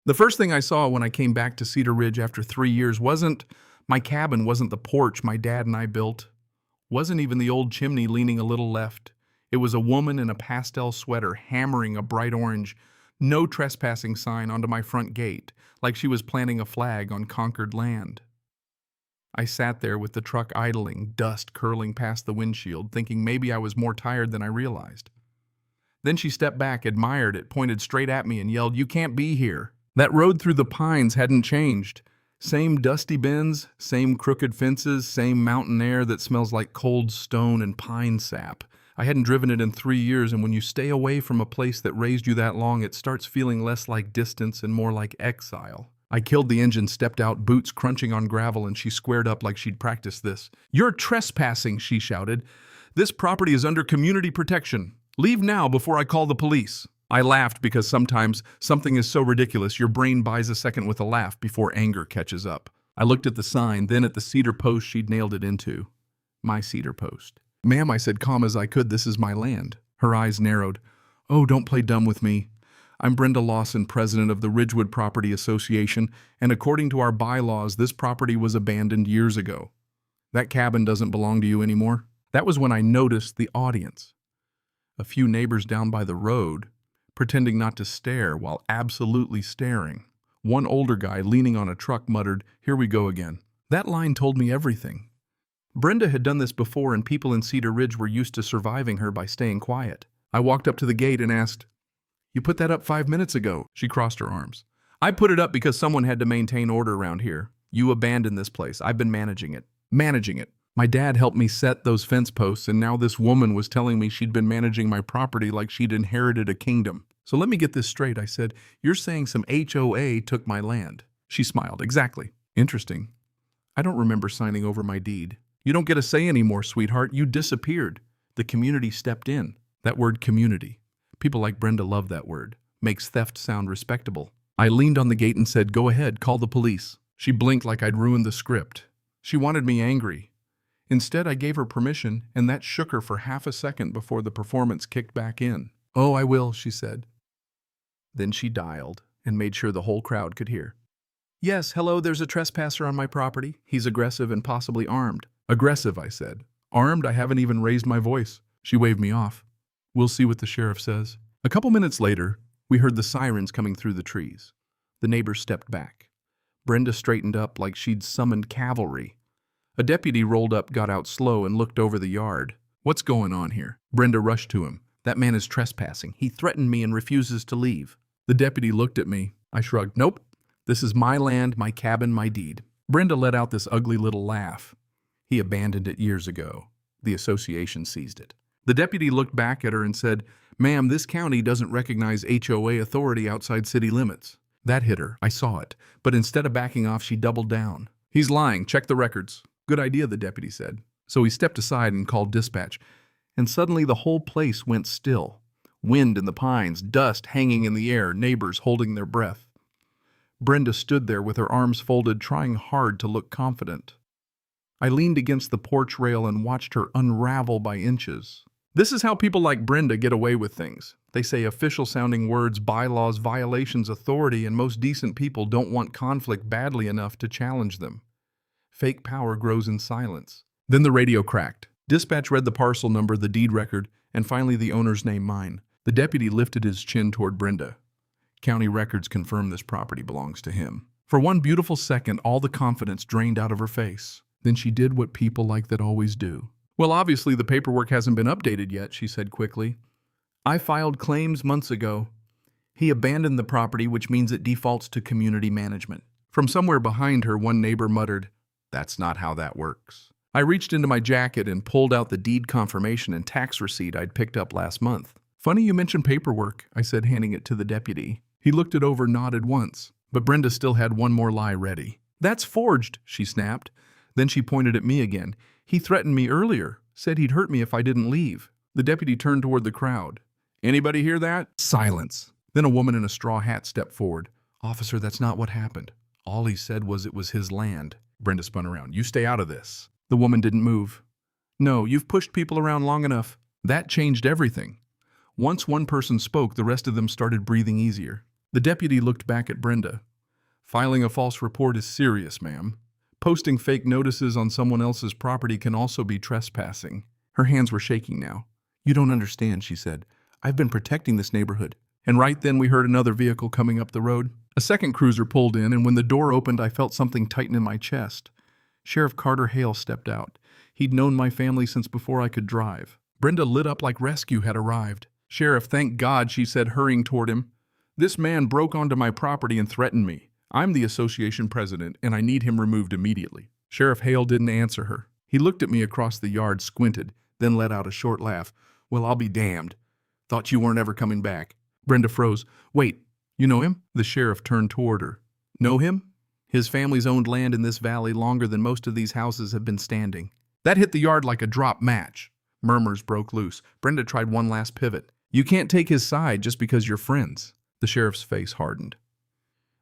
The first thing I saw when I came back to Cedar Ridge after 3 years wasn't my cabin, wasn't the porch my dad and I built, wasn't even the old chimney leaning a little left. It was a woman in a pastel sweater hammering a bright orange "No Trespassing" sign onto my front gate, like she was planting a flag on conquered land. I sat there with the truck idling, dust curling past the windshield, thinking maybe I was more tired than I realized. Then she stepped back, admired it, pointed straight at me, and yelled, "You can't be here." That road through the pines hadn't changed. Same dusty bends, same crooked fences, same mountain air that smells like cold stone and pine sap. I hadn't driven it in 3 years, and when you stay away from a place that raised you that long, it starts feeling less like distance and more like exile. I killed the engine, stepped out, boots crunching on gravel, and she squared up like she'd practiced this. "You're trespassing," she shouted. "This property is under community protection. Leave now before I call the police." I laughed because sometimes something is so ridiculous your brain buys a second with a laugh before anger catches up. I looked at the sign, then at the cedar post she'd nailed it into. My cedar post. "Ma'am," I said, calm as I could, "this is my land." Her eyes narrowed. "Oh, don't play dumb with me. I'm Brenda Lawson, president of the Ridgewood Property Association, and according to our bylaws, this property was abandoned years ago. That cabin doesn't belong to you anymore." That was when I noticed the audience. A few neighbors down by the road, pretending not to stare while absolutely staring. One older guy leaning on a truck muttered, "Here we go again." That line told me everything. Brenda had done this before, and people in Cedar Ridge were used to surviving her by staying quiet. I walked up to the gate and asked, "You put that up 5 minutes ago?" She crossed her arms. "I put it up because someone had to maintain order around here. You abandoned this place. I've been managing it." Managing it. My dad helped me set those fence posts, and now this woman was telling me she'd been managing my property like she'd inherited a kingdom. "So let me get this straight," I said. "You're saying some HOA took my land?" She smiled. "Exactly." "Interesting. I don't remember signing over my deed." "You don't get a say anymore, sweetheart. You disappeared. The community stepped in." That word, community. People like Brenda love that word. Makes theft sound respectable. I leaned on the gate and said, "Go ahead, call the police." She blinked like I'd ruined the script. She wanted me angry. Instead, I gave her permission, and that shook her for half a second before the performance kicked back in. "Oh, I will," she said. Then she dialed and made sure the whole crowd could hear. "Yes, hello, there's a trespasser on my property. He's aggressive and possibly armed." "Aggressive," I said. "Armed? I haven't even raised my voice." She waved me off. "We'll see what the sheriff says." A couple minutes later, we heard the sirens coming through the trees. The neighbors stepped back. Brenda straightened up like she'd summoned cavalry. A deputy rolled up, got out slow, and looked over the yard. "What's going on here?" Brenda rushed to him. "That man is trespassing. He threatened me and refuses to leave." The deputy looked at me. I shrugged. "Nope. This is my land, my cabin, my deed." Brenda let out this ugly little laugh. "He abandoned it years ago. The association seized it." The deputy looked back at her and said, "Ma'am, this county doesn't recognize HOA authority outside city limits." That hit her. I saw it. But instead of backing off, she doubled down. "He's lying. Check the records." "Good idea," the deputy said. So he stepped aside and called dispatch. And suddenly the whole place went still. Wind in the pines, dust hanging in the air, neighbors holding their breath. Brenda stood there with her arms folded, trying hard to look confident. I leaned against the porch rail and watched her unravel by inches. This is how people like Brenda get away with things. They say official-sounding words, bylaws, violations, authority, and most decent people don't want conflict badly enough to challenge them. Fake power grows in silence. Then the radio cracked. Dispatch read the parcel number, the deed record, and finally the owner's name, mine. The deputy lifted his chin toward Brenda. "County records confirm this property belongs to him." For one beautiful second, all the confidence drained out of her face. Then she did what people like that always do. "Well, obviously the paperwork hasn't been updated yet," she said quickly. "I filed claims months ago. He abandoned the property, which means it defaults to community management." From somewhere behind her, one neighbor muttered, "That's not how that works." I reached into my jacket and pulled out the deed confirmation and tax receipt I'd picked up last month. "Funny you mentioned paperwork," I said, handing it to the deputy. He looked it over, nodded once, but Brenda still had one more lie ready. "That's forged," she snapped. Then she pointed at me again. "He threatened me earlier, said he'd hurt me if I didn't leave." The deputy turned toward the crowd. "Anybody hear that?" Silence. Then a woman in a straw hat stepped forward. "Officer, that's not what happened. All he said was it was his land." Brenda spun around. "You stay out of this." The woman didn't move. "No, you've pushed people around long enough." That changed everything. Once one person spoke, the rest of them started breathing easier. The deputy looked back at Brenda. Filing a false report is serious, ma'am. Posting fake notices on someone else's property can also be trespassing. Her hands were shaking now. You don't understand, she said. I've been protecting this neighborhood. And right then we heard another vehicle coming up the road. A second cruiser pulled in, and when the door opened, I felt something tighten in my chest. Sheriff Carter Hale stepped out. He'd known my family since before I could drive. Brenda lit up like rescue had arrived. Sheriff, thank God, she said, hurrying toward him. This man broke onto my property and threatened me. I'm the association president, and I need him removed immediately. Sheriff Hale didn't answer her. He looked at me across the yard, squinted, then let out a short laugh. Well, I'll be damned. Thought you weren't ever coming back. Brenda froze. Wait, you know him? The sheriff turned toward her. Know him? His family's owned land in this valley longer than most of these houses have been standing. That hit the yard like a drop match. Murmurs broke loose. Brenda tried one last pivot. You can't take his side just because you're friends. The sheriff's face hardened.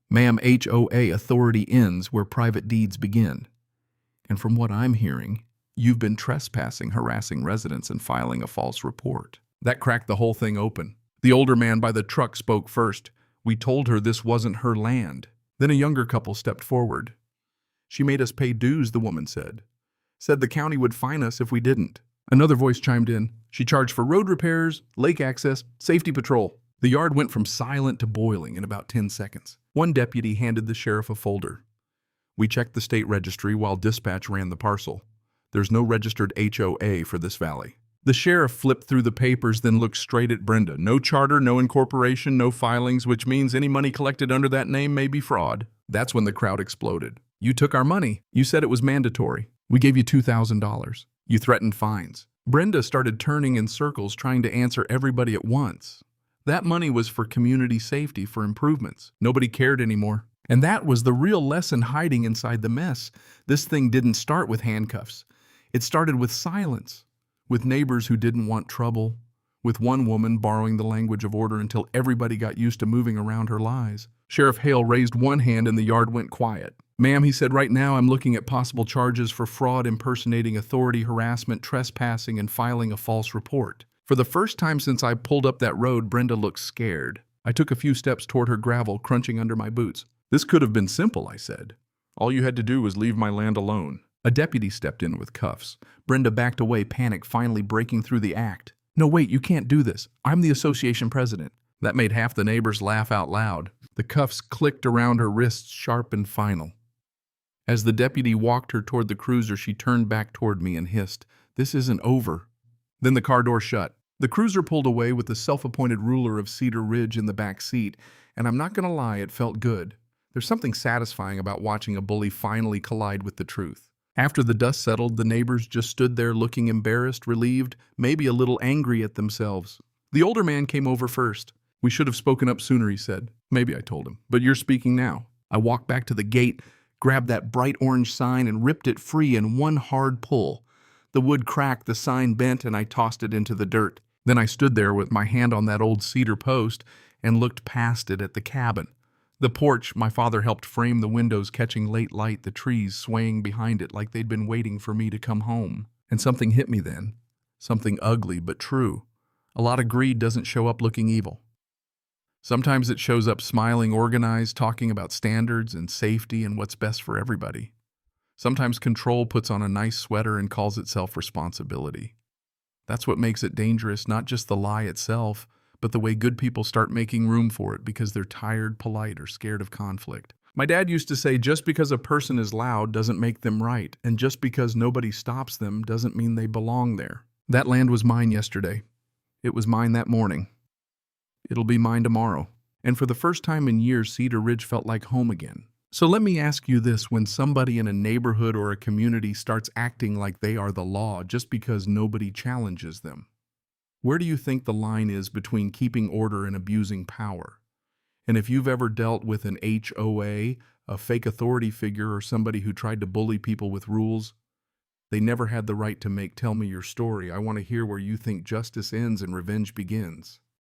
Ma'am, HOA authority ends where private deeds begin. And from what I'm hearing, you've been trespassing, harassing residents, and filing a false report. That cracked the whole thing open. The older man by the truck spoke first. We told her this wasn't her land. Then a younger couple stepped forward. She made us pay dues, the woman said. Said the county would fine us if we didn't. Another voice chimed in. She charged for road repairs, lake access, safety patrol. The yard went from silent to boiling in about 10 seconds. One deputy handed the sheriff a folder. We checked the state registry while dispatch ran the parcel. There's no registered HOA for this valley. The sheriff flipped through the papers, then looked straight at Brenda. No charter, no incorporation, no filings, which means any money collected under that name may be fraud. That's when the crowd exploded. You took our money. You said it was mandatory. We gave you $2,000. You threatened fines. Brenda started turning in circles, trying to answer everybody at once. That money was for community safety, for improvements. Nobody cared anymore. And that was the real lesson hiding inside the mess. This thing didn't start with handcuffs. It started with silence, with neighbors who didn't want trouble, with one woman borrowing the language of order until everybody got used to moving around her lies. Sheriff Hale raised one hand and the yard went quiet. Ma'am, he said, right now I'm looking at possible charges for fraud, impersonating authority, harassment, trespassing, and filing a false report. For the first time since I pulled up that road, Brenda looked scared. I took a few steps toward her gravel, crunching under my boots. This could have been simple, I said. All you had to do was leave my land alone. A deputy stepped in with cuffs. Brenda backed away, panic finally breaking through the act. No, wait, you can't do this. I'm the association president. That made half the neighbors laugh out loud. The cuffs clicked around her wrists, sharp and final. As the deputy walked her toward the cruiser, she turned back toward me and hissed, "This isn't over." Then the car door shut. The cruiser pulled away with the self-appointed ruler of Cedar Ridge in the back seat, and I'm not going to lie, it felt good. There's something satisfying about watching a bully finally collide with the truth. After the dust settled, the neighbors just stood there looking embarrassed, relieved, maybe a little angry at themselves. The older man came over first. "We should have spoken up sooner," he said. Maybe I told him. "But you're speaking now." I walked back to the gate, grabbed that bright orange sign and ripped it free in one hard pull. The wood cracked, the sign bent, and I tossed it into the dirt. Then I stood there with my hand on that old cedar post and looked past it at the cabin. The porch my father helped frame, the windows catching late light, the trees swaying behind it like they'd been waiting for me to come home. And something hit me then. Something ugly but true. A lot of greed doesn't show up looking evil. Sometimes it shows up smiling, organized, talking about standards and safety and what's best for everybody. Sometimes control puts on a nice sweater and calls itself responsibility. That's what makes it dangerous, not just the lie itself, but the way good people start making room for it because they're tired, polite, or scared of conflict. My dad used to say, just because a person is loud doesn't make them right, and just because nobody stops them doesn't mean they belong there. That land was mine yesterday. It was mine that morning. It'll be mine tomorrow. And for the first time in years, Cedar Ridge felt like home again. So let me ask you this: when somebody in a neighborhood or a community starts acting like they are the law just because nobody challenges them, where do you think the line is between keeping order and abusing power? And if you've ever dealt with an HOA, a fake authority figure, or somebody who tried to bully people with rules they never had the right to make, tell me your story. I want to hear where you think justice ends and revenge begins.